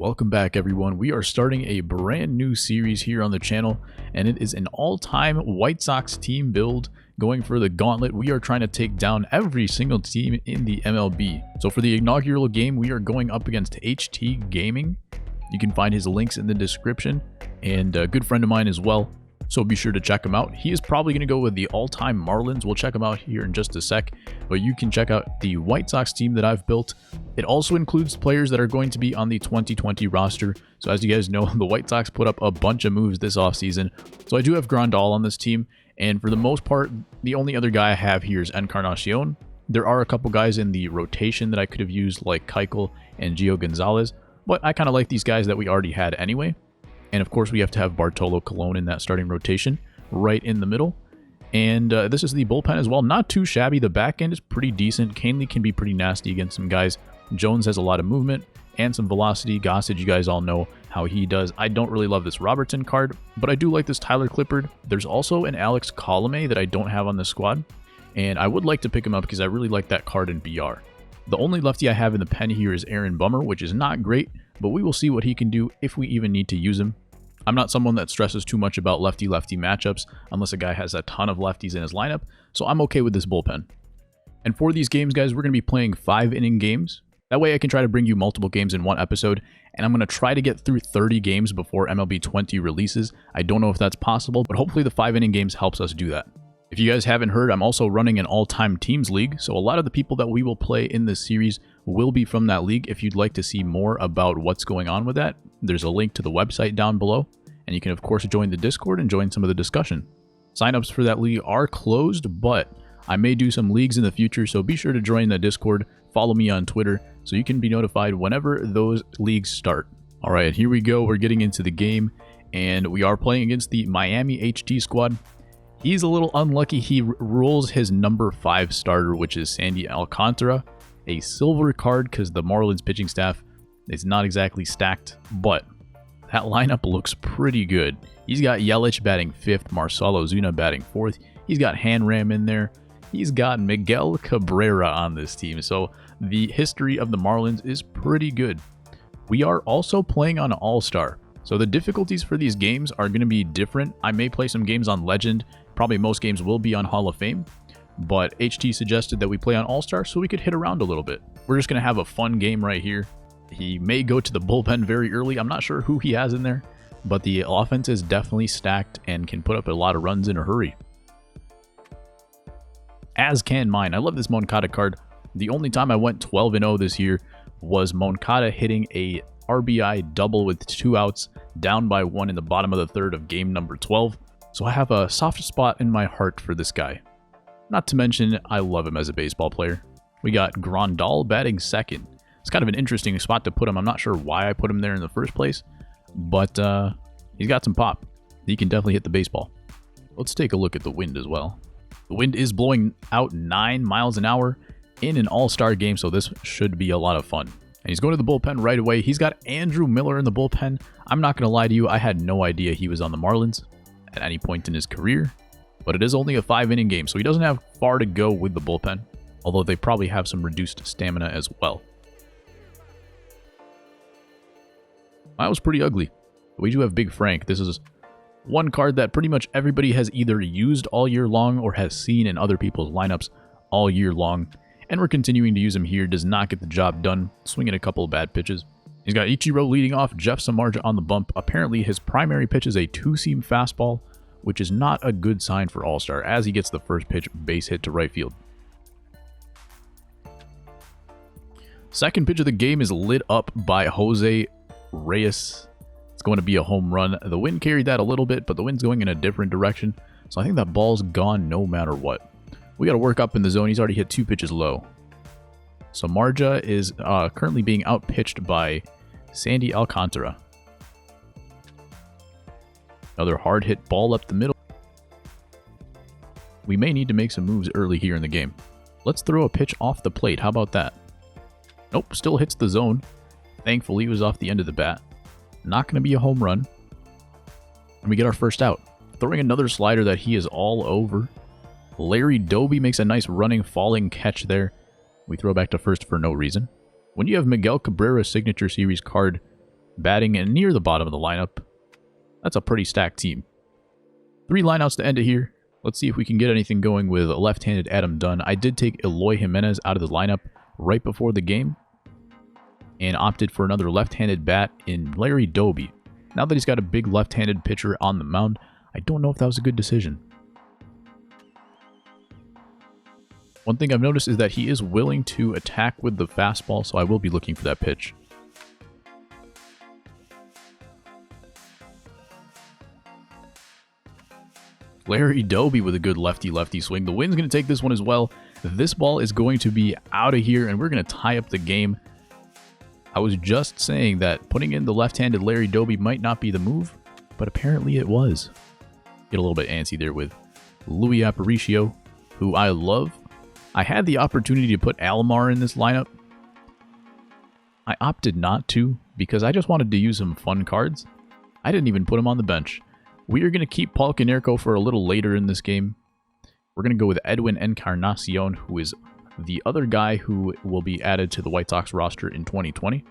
Welcome back, everyone. We are starting a brand new series here on the channel, and it is an all-time White Sox team build going for the Gauntlet. We are trying to take down every single team in the MLB. So for the inaugural game, we are going up against HT Gaming. You can find his links in the description, and a good friend of mine as well. So be sure to check him out. He is probably going to go with the All-Time Marlins. We'll check him out here in just a sec. But you can check out the White Sox team that I've built. It also includes players that are going to be on the 2020 roster. So as you guys know, the White Sox put up a bunch of moves this offseason. So I do have Grandal on this team. And for the most part, the only other guy I have here is Encarnacion. There are a couple guys in the rotation that I could have used, like Keuchel and Gio Gonzalez. But I kind of like these guys that we already had anyway. And of course, we have to have Bartolo Colon in that starting rotation right in the middle. And this is the bullpen as well. Not too shabby. The back end is pretty decent. Canely can be pretty nasty against some guys. Jones has a lot of movement and some velocity. Gossage, you guys all know how he does. I don't really love this Robertson card, but I do like this Tyler Clippard. There's also an Alex Colomé that I don't have on this squad. And I would like to pick him up because I really like that card in BR. The only lefty I have in the pen here is Aaron Bummer, which is not great, but we will see what he can do if we even need to use him. I'm not someone that stresses too much about lefty-lefty matchups unless a guy has a ton of lefties in his lineup, so I'm okay with this bullpen. And for these games, guys, we're going to be playing 5-inning games. That way I can try to bring you multiple games in one episode, and I'm going to try to get through 30 games before MLB 20 releases. I don't know if that's possible, but hopefully the 5-inning games helps us do that. If you guys haven't heard, I'm also running an all-time teams league, so a lot of the people that we will play in this series will be from that league. If you'd like to see more about what's going on with that, there's a link to the website down below, and you can of course join the Discord and join some of the discussion. Signups for that league are closed, but I may do some leagues in the future, so be sure to join the Discord, follow me on Twitter, so you can be notified whenever those leagues start. Alright, here we go, we're getting into the game, and we are playing against the Miami HT squad. He's a little unlucky. He rolls his number 5 starter, which is Sandy Alcantara. A silver card because the Marlins pitching staff is not exactly stacked, but that lineup looks pretty good. He's got Yelich batting 5th, Marcell Ozuna batting 4th. He's got Hanram in there. He's got Miguel Cabrera on this team. So the history of the Marlins is pretty good. We are also playing on All-Star. So the difficulties for these games are going to be different. I may play some games on Legend. Probably most games will be on Hall of Fame, but HT suggested that we play on All-Star so we could hit around a little bit. We're just going to have a fun game right here. He may go to the bullpen very early. I'm not sure who he has in there, but the offense is definitely stacked and can put up a lot of runs in a hurry. As can mine. I love this Moncada card. The only time I went 12-0 this year was Moncada hitting a RBI double with 2 outs, down by 1 in the bottom of the 3rd of game number 12. So I have a soft spot in my heart for this guy. Not to mention, I love him as a baseball player. We got Grandal batting 2nd. It's kind of an interesting spot to put him. I'm not sure why I put him there in the first place, but he's got some pop. He can definitely hit the baseball. Let's take a look at the wind as well. The wind is blowing out 9 miles an hour in an all-star game, so this should be a lot of fun. And he's going to the bullpen right away. He's got Andrew Miller in the bullpen. I'm not going to lie to you, I had no idea he was on the Marlins at any point in his career, but it is only a 5-inning game, so he doesn't have far to go with the bullpen, although they probably have some reduced stamina as well. That was pretty ugly. We do have Big Frank. This is one card that pretty much everybody has either used all year long or has seen in other people's lineups all year long, and we're continuing to use him here. Does not get the job done, swinging a couple of bad pitches. He's got Ichiro leading off, Jeff Samardzija on the bump. Apparently his primary pitch is a 2-seam fastball, which is not a good sign for All-Star, as he gets the first pitch base hit to right field. Second pitch of the game is lit up by Jose Reyes. It's going to be a home run. The wind carried that a little bit, but the wind's going in a different direction, so I think that ball's gone no matter what. We got to work up in the zone. He's already hit 2 pitches low. Samardzija is currently being outpitched by Sandy Alcantara. Another hard hit ball up the middle. We may need to make some moves early here in the game. Let's throw a pitch off the plate. How about that? Nope, still hits the zone. Thankfully, it was off the end of the bat. Not going to be a home run. And we get our first out. Throwing another slider that he is all over. Larry Doby makes a nice running, falling catch there. We throw back to first for no reason. When you have Miguel Cabrera's signature series card batting and near the bottom of the lineup. That's a pretty stacked team. 3 lineouts to end it here. Let's see if we can get anything going with left-handed Adam Dunn. I did take Eloy Jimenez out of the lineup right before the game and opted for another left-handed bat in Larry Doby. Now that he's got a big left-handed pitcher on the mound, I don't know if that was a good decision. One thing I've noticed is that he is willing to attack with the fastball, so I will be looking for that pitch. Larry Doby with a good lefty-lefty swing. The wind's going to take this one as well. This ball is going to be out of here, and we're going to tie up the game. I was just saying that putting in the left-handed Larry Doby might not be the move, but apparently it was. Get a little bit antsy there with Louis Aparicio, who I love. I had the opportunity to put Alomar in this lineup. I opted not to because I just wanted to use some fun cards. I didn't even put him on the bench. We are going to keep Paul Konerko for a little later in this game. We're going to go with Edwin Encarnacion, who is the other guy who will be added to the White Sox roster in 2020,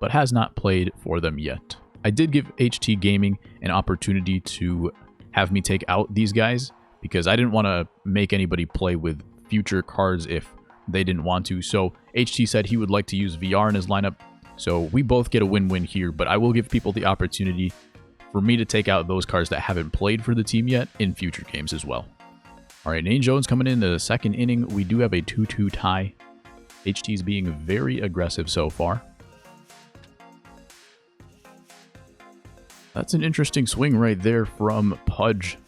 but has not played for them yet. I did give HT Gaming an opportunity to have me take out these guys because I didn't want to make anybody play with future cards if they didn't want to. So HT said he would like to use VR in his lineup, so we both get a win-win here, but I will give people the opportunity for me to take out those cards that haven't played for the team yet in future games as well. All right, Nate Jones coming in the second inning. We do have a 2-2 tie. HT's being very aggressive so far. That's an interesting swing right there from Pudge.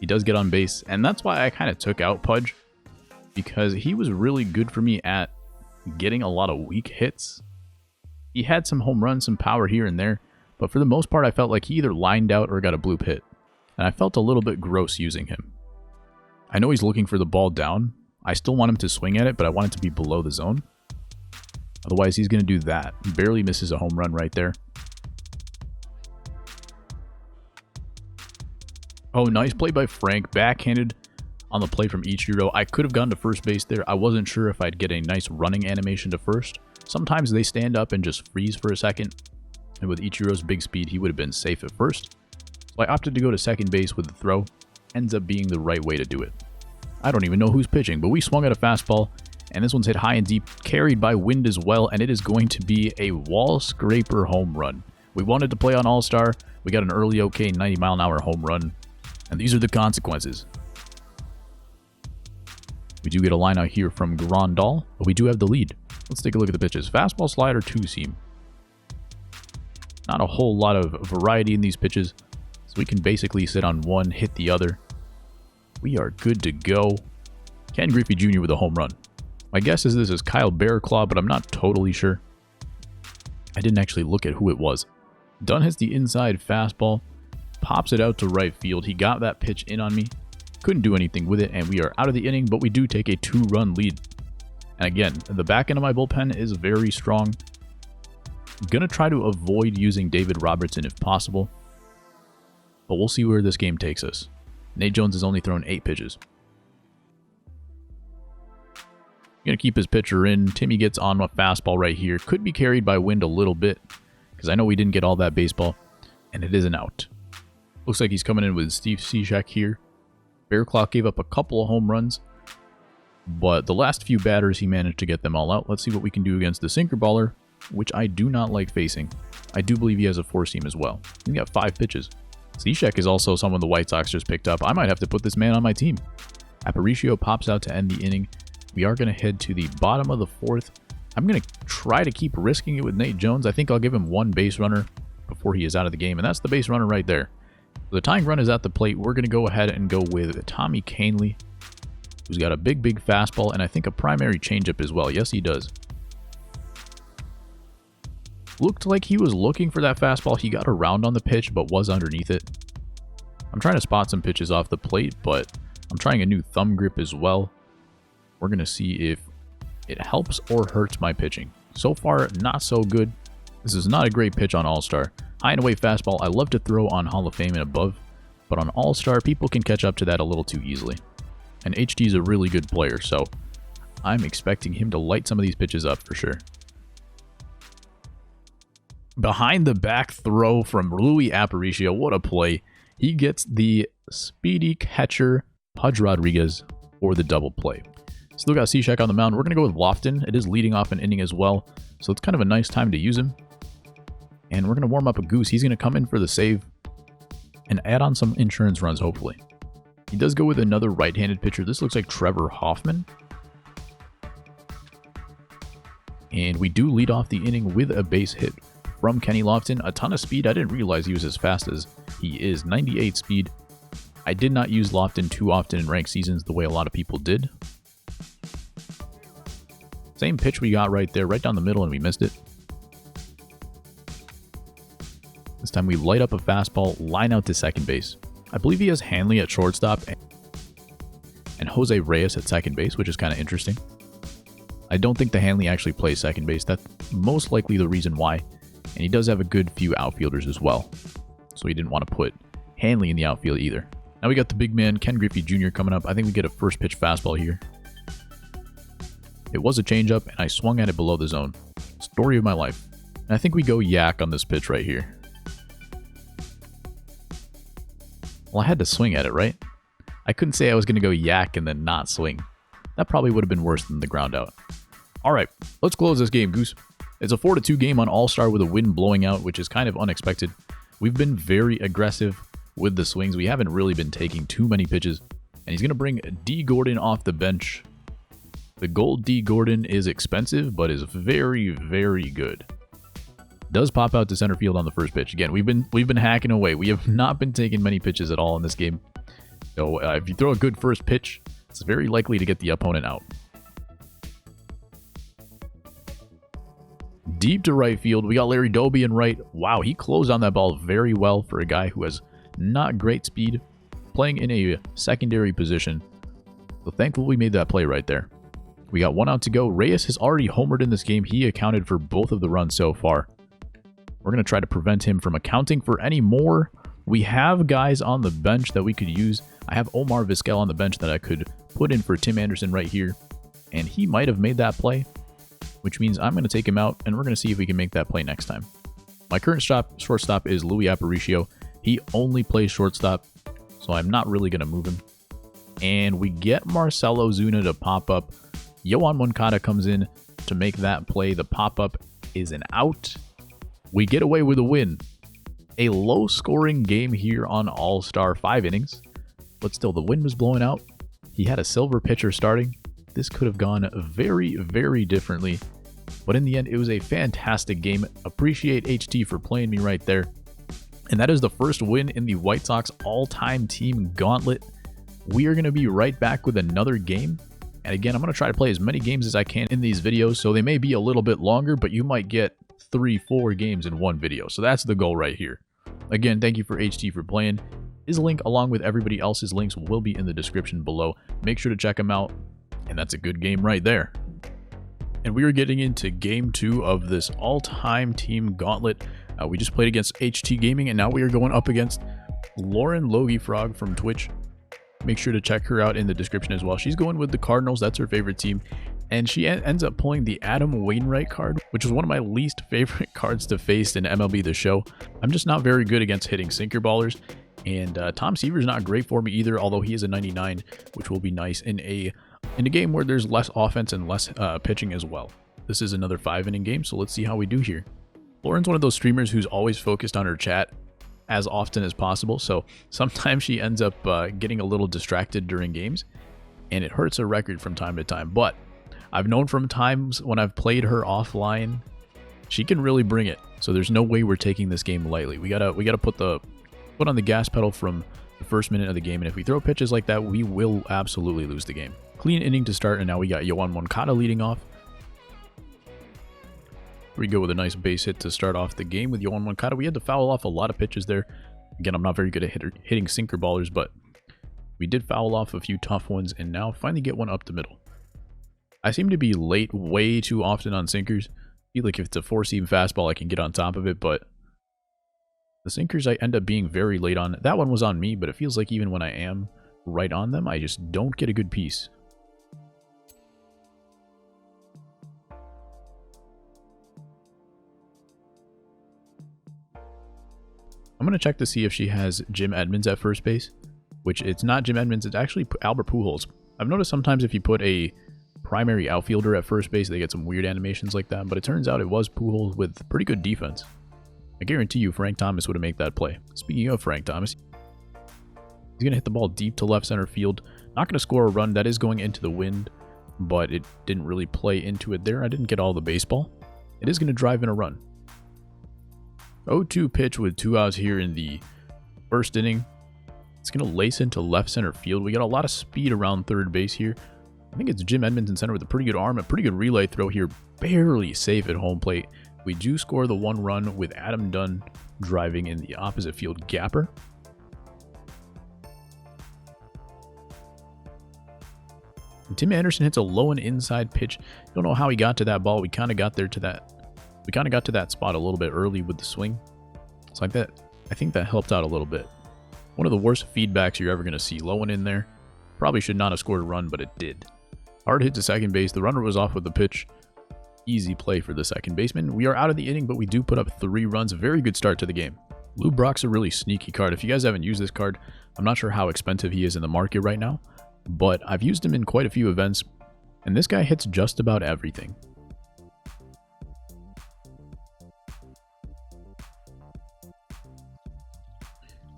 He does get on base, and that's why I kind of took out Pudge, because he was really good for me at getting a lot of weak hits. He had some home runs, some power here and there, but for the most part, I felt like he either lined out or got a bloop hit, and I felt a little bit gross using him. I know he's looking for the ball down. I still want him to swing at it, but I want it to be below the zone. Otherwise, he's going to do that. He barely misses a home run right there. Oh, nice play by Frank. Backhanded on the play from Ichiro. I could have gone to first base there. I wasn't sure if I'd get a nice running animation to first. Sometimes they stand up and just freeze for a second. And with Ichiro's big speed, he would have been safe at first. So I opted to go to second base with the throw. Ends up being the right way to do it. I don't even know who's pitching, but we swung at a fastball, and this one's hit high and deep, carried by wind as well, and it is going to be a wall scraper home run. We wanted to play on All-Star. We got an early okay 90-mile-an-hour home run, and these are the consequences. We do get a line out here from Grandal, but we do have the lead. Let's take a look at the pitches. Fastball, slider, two-seam. Not a whole lot of variety in these pitches, so we can basically sit on one, hit the other. We are good to go. Ken Griffey Jr. with a home run. My guess is this is Kyle Bearclaw, but I'm not totally sure. I didn't actually look at who it was. Dunn hits the inside fastball, pops it out to right field. He got that pitch in on me. Couldn't do anything with it, and we are out of the inning, but we do take a 2-run lead. And again, the back end of my bullpen is very strong. I'm going to try to avoid using David Robertson if possible, but we'll see where this game takes us. Nate Jones has only thrown 8 pitches. Going to keep his pitcher in. Timmy gets on a fastball right here. Could be carried by wind a little bit, because I know we didn't get all that baseball, and it is an out. Looks like he's coming in with Steve Cishek here. Bearclaw gave up a couple of home runs, but the last few batters he managed to get them all out. Let's see what we can do against the sinker baller, which I do not like facing. I do believe he has a 4-seam as well. He got 5 pitches. Cishek is also someone the White Sox just picked up. I might have to put this man on my team. Aparicio pops out to end the inning. We are going to head to the bottom of the 4th. I'm going to try to keep risking it with Nate Jones. I think I'll give him 1 base runner before he is out of the game, and that's the base runner right there. So the tying run is at the plate. We're going to go ahead and go with Tommy Kahnle, who's got a big fastball and I think a primary changeup as well. Yes, he does. Looked like he was looking for that fastball. He got around on the pitch, but was underneath it. I'm trying to spot some pitches off the plate, but I'm trying a new thumb grip as well. We're going to see if it helps or hurts my pitching. So far, not so good. This is not a great pitch on All-Star. High and away fastball, I love to throw on Hall of Fame and above, but on All-Star, people can catch up to that a little too easily. And HT is a really good player, so I'm expecting him to light some of these pitches up for sure. Behind the back throw from Luis Aparicio. What a play. He gets the speedy catcher, Pudge Rodriguez, for the double play. Still got Cishek on the mound. We're going to go with Lofton. It is leading off an inning as well, so it's kind of a nice time to use him. And we're going to warm up a Goose. He's going to come in for the save and add on some insurance runs, hopefully. He does go with another right-handed pitcher. This looks like Trevor Hoffman. And we do lead off the inning with a base hit from Kenny Lofton. A ton of speed. I didn't realize he was as fast as he is. 98 speed. I did not use Lofton too often in ranked seasons the way a lot of people did. Same pitch we got right there, right down the middle, and we missed it. This time we light up a fastball, line out to second base. I believe he has Hanley at shortstop and Jose Reyes at second base, which is kind of interesting. I don't think the Hanley actually plays second base. That's most likely the reason why. And he does have a good few outfielders as well. So he didn't want to put Hanley in the outfield either. Now we got the big man, Ken Griffey Jr. coming up. I think we get a first pitch fastball here. It was a changeup, and I swung at it below the zone. Story of my life. And I think we go yak on this pitch right here. Well, I had to swing at it, right? I couldn't say I was going to go yak and then not swing. That probably would have been worse than the ground out. All right, let's close this game, Goose. It's a 4-2 game on All-Star with a wind blowing out, which is kind of unexpected. We've been very aggressive with the swings. We haven't really been taking too many pitches. And he's going to bring D. Gordon off the bench. The gold D. Gordon is expensive, but is very, very good. Does pop out to center field on the first pitch. Again, we've been hacking away. We have not been taking many pitches at all in this game. So if you throw a good first pitch, it's very likely to get the opponent out. Deep to right field, we got Larry Doby in right. Wow, he closed on that ball very well for a guy who has not great speed, playing in a secondary position. So thankfully we made that play right there. We got 1 out to go. Reyes has already homered in this game. He accounted for both of the runs so far. We're going to try to prevent him from accounting for any more. We have guys on the bench that we could use. I have Omar Vizquel on the bench that I could put in for Tim Anderson right here. And he might have made that play, which means I'm going to take him out, and we're going to see if we can make that play next time. My current shortstop is Luis Aparicio. He only plays shortstop, so I'm not really going to move him. And we get Marcelo Zuna to pop up. Yoan Moncada comes in to make that play. The pop-up is an out. We get away with a win. A low-scoring game here on All-Star, 5 innings. But still, the wind was blowing out. He had a silver pitcher starting. This could have gone very, very differently. But in the end, it was a fantastic game. Appreciate HT for playing me right there. And that is the first win in the White Sox all-time team gauntlet. We are going to be right back with another game. And again, I'm going to try to play as many games as I can in these videos. So they may be a little bit longer, but you might get 3-4 games in one video. So that's the goal right here. Again, thank you for HT for playing. His link, along with everybody else's links, will be in the description below. Make sure to check him out. And that's a good game right there. And we are getting into game 2 of this all-time team gauntlet. We just played against HT Gaming, and now we are going up against Lauren Logiefrog from Twitch. Make sure to check her out in the description as well. She's going with the Cardinals. That's her favorite team. And she ends up pulling the Adam Wainwright card, which is one of my least favorite cards to face in MLB The Show. I'm just not very good against hitting sinker ballers. And Tom Seaver's not great for me either, although he is a 99, which will be nice in a game where there's less offense and less pitching as well. This is another 5-inning game, so let's see how we do here. Lauren's one of those streamers who's always focused on her chat as often as possible, so sometimes she ends up getting a little distracted during games, and it hurts her record from time to time. But I've known from times when I've played her offline, she can really bring it. So there's no way we're taking this game lightly. We gotta put on the gas pedal from the first minute of the game, and if we throw pitches like that, we will absolutely lose the game. Clean inning to start, and now we got Yoan Moncada leading off. We go with a nice base hit to start off the game with Yoan Moncada. We had to foul off a lot of pitches there. Again, I'm not very good at hitting sinker ballers, but we did foul off a few tough ones, and now finally get one up the middle. I seem to be late way too often on sinkers. I feel like if it's a 4-seam fastball, I can get on top of it, but the sinkers I end up being very late on. That one was on me, but it feels like even when I am right on them, I just don't get a good piece. I'm going to check to see if she has Jim Edmonds at first base, which it's not Jim Edmonds, it's actually Albert Pujols. I've noticed sometimes if you put a primary outfielder at first base, they get some weird animations like that, but it turns out it was Pujols with pretty good defense. I guarantee you Frank Thomas would have made that play. Speaking of Frank Thomas, he's going to hit the ball deep to left center field. Not going to score a run. That is going into the wind, but it didn't really play into it there. I didn't get all the baseball. It is going to drive in a run. 0-2 pitch with 2 outs here in the first inning. It's going to lace into left center field. We got a lot of speed around third base here. I think it's Jim Edmonds in center with a pretty good arm, a pretty good relay throw here. Barely safe at home plate. We do score the 1 run with Adam Dunn driving in the opposite field gapper. And Tim Anderson hits a low and inside pitch. Don't know how he got to that ball. We kind of got to that spot a little bit early with the swing. It's like that. I think that helped out a little bit. One of the worst feedbacks you're ever going to see. Low and in there. Probably should not have scored a run, but it did. Hard hit to second base. The runner was off with the pitch. Easy play for the second baseman. We are out of the inning, but we do put up 3 runs. A very good start to the game. Lou Brock's a really sneaky card. If you guys haven't used this card, I'm not sure how expensive he is in the market right now, but I've used him in quite a few events, and this guy hits just about everything.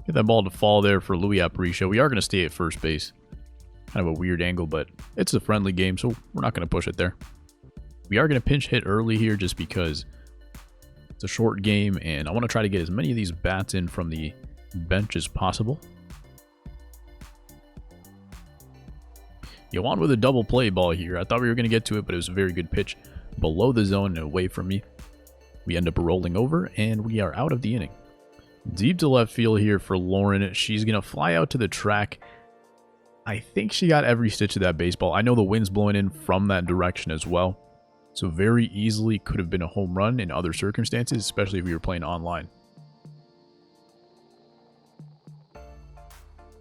Get that ball to fall there for Louis Aparicio. We are going to stay at first base. Kind of a weird angle, but it's a friendly game, so we're not going to push it there. We are going to pinch hit early here just because it's a short game, and I want to try to get as many of these bats in from the bench as possible. Yoan with a double play ball here. I thought we were going to get to it, but it was a very good pitch below the zone and away from me. We end up rolling over, and we are out of the inning. Deep to left field here for Lauren. She's going to fly out to the track. I think she got every stitch of that baseball. I know the wind's blowing in from that direction as well. So very easily could have been a home run in other circumstances, especially if we were playing online.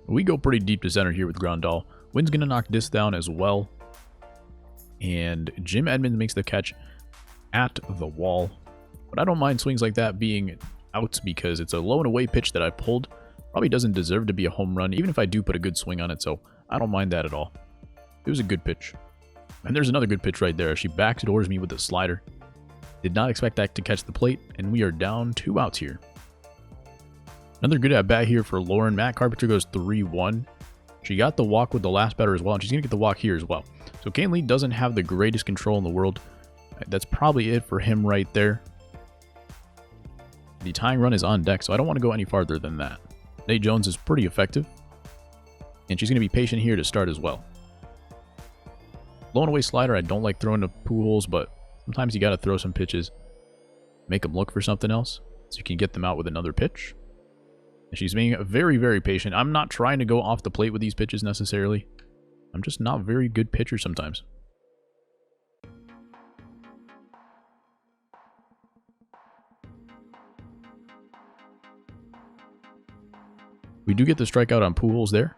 We go pretty deep to center here with Grandal. Wind's going to knock this down as well. And Jim Edmonds makes the catch at the wall. But I don't mind swings like that being outs because it's a low and away pitch that I pulled. Probably doesn't deserve to be a home run, even if I do put a good swing on it, so I don't mind that at all. It was a good pitch. And there's another good pitch right there. She backdoors me with the slider. Did not expect that to catch the plate, and we are down 2 outs here. Another good at-bat here for Lauren. Matt Carpenter goes 3-1. She got the walk with the last batter as well, and she's going to get the walk here as well. So Kane Lee doesn't have the greatest control in the world. That's probably it for him right there. The tying run is on deck, so I don't want to go any farther than that. Nate Jones is pretty effective, and she's going to be patient here to start as well. Low and away slider, I don't like throwing to Pujols, but sometimes you got to throw some pitches. Make them look for something else, so you can get them out with another pitch. And she's being very, very patient. I'm not trying to go off the plate with these pitches necessarily. I'm just not a very good pitcher sometimes. We do get the strikeout on Pujols there.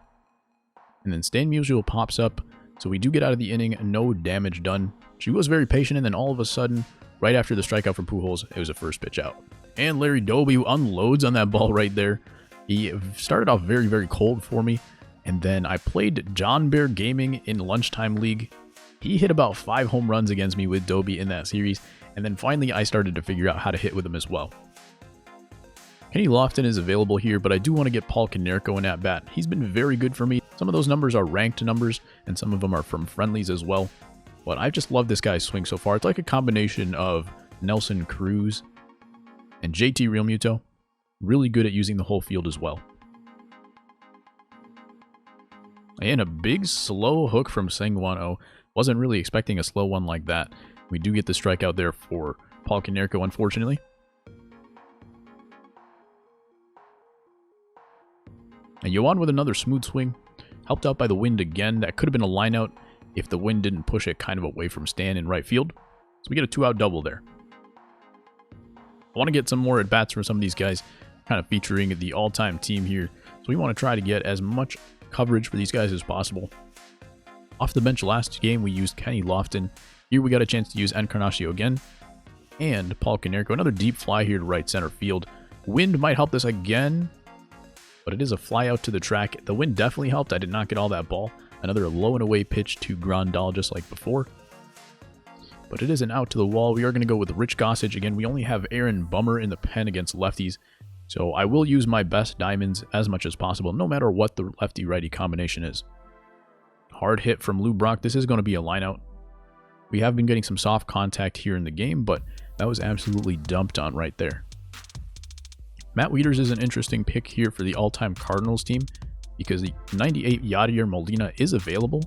And then Stan Musial pops up. So we do get out of the inning. No damage done. She was very patient. And then all of a sudden, right after the strikeout from Pujols, it was a first pitch out. And Larry Doby unloads on that ball right there. He started off very, very cold for me. And then I played John Bear Gaming in Lunchtime League. He hit about 5 home runs against me with Doby in that series. And then finally, I started to figure out how to hit with him as well. Kenny Lofton is available here, but I do want to get Paul Konerko in at bat. He's been very good for me. Some of those numbers are ranked numbers, and some of them are from friendlies as well. But I just love this guy's swing so far. It's like a combination of Nelson Cruz and JT Realmuto. Really good at using the whole field as well. And a big slow hook from Sengwan-O. Wasn't really expecting a slow one like that. We do get the strikeout there for Paul Konerko, unfortunately. And Yoan with another smooth swing. Helped out by the wind again. That could have been a line out if the wind didn't push it kind of away from Stan in right field. So we get a 2-out double there. I want to get some more at-bats from some of these guys, kind of featuring the all-time team here. So we want to try to get as much coverage for these guys as possible. Off the bench last game, we used Kenny Lofton. Here we got a chance to use Encarnacio again. And Paul Konerko. Another deep fly here to right center field. Wind might help this again, but it is a fly out to the track. The wind definitely helped. I did not get all that ball. Another low and away pitch to Grandal just like before. But it is an out to the wall. We are going to go with Rich Gossage. Again, we only have Aaron Bummer in the pen against lefties. So I will use my best diamonds as much as possible, no matter what the lefty-righty combination is. Hard hit from Lou Brock. This is going to be a lineout. We have been getting some soft contact here in the game, but that was absolutely dumped on right there. Matt Wieters is an interesting pick here for the all-time Cardinals team because the 98 Yadier Molina is available.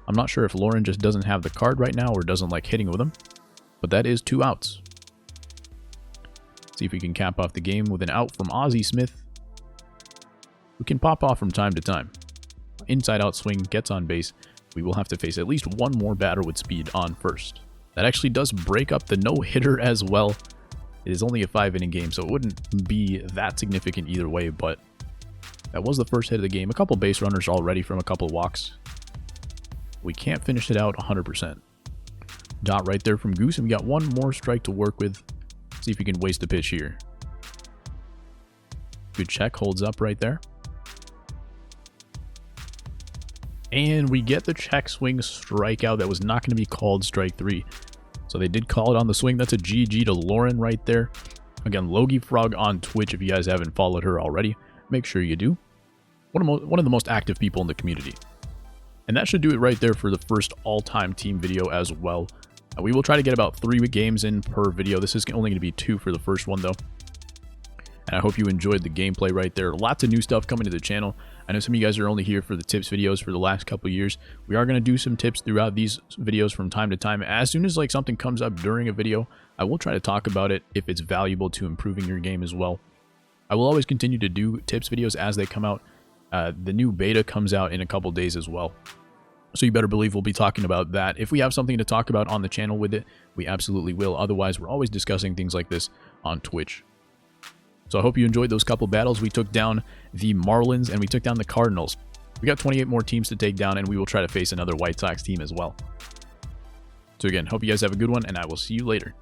I'm not sure if Lauren just doesn't have the card right now or doesn't like hitting with him, but that is 2 outs. See if we can cap off the game with an out from Ozzie Smith, who can pop off from time to time. Inside out swing, gets on base. We will have to face at least one more batter with speed on first. That actually does break up the no-hitter as well. It is only a 5-inning game, so it wouldn't be that significant either way, but that was the first hit of the game. A couple base runners already from a couple walks. We can't finish it out 100%. Dot right there from Goose, and we got one more strike to work with. See if we can waste the pitch here. Good check, holds up right there. And we get the check swing strikeout that was not going to be called strike 3. So they did call it on the swing. That's a GG to Lauren right there. Again, Logiefrog on Twitch. If you guys haven't followed her already, make sure you do. One of the most active people in the community. And that should do it right there for the first all-time team video as well. We will try to get about 3 games in per video. This is only going to be 2 for the first one, though. And I hope you enjoyed the gameplay right there. Lots of new stuff coming to the channel. I know some of you guys are only here for the tips videos for the last couple of years. We are going to do some tips throughout these videos from time to time. As soon as like something comes up during a video, I will try to talk about it if it's valuable to improving your game as well. I will always continue to do tips videos as they come out. The new beta comes out in a couple days as well. So you better believe we'll be talking about that. If we have something to talk about on the channel with it, we absolutely will. Otherwise, we're always discussing things like this on Twitch. So I hope you enjoyed those couple battles. We took down the Marlins and we took down the Cardinals. We got 28 more teams to take down, and we will try to face another White Sox team as well. So again, hope you guys have a good one, and I will see you later.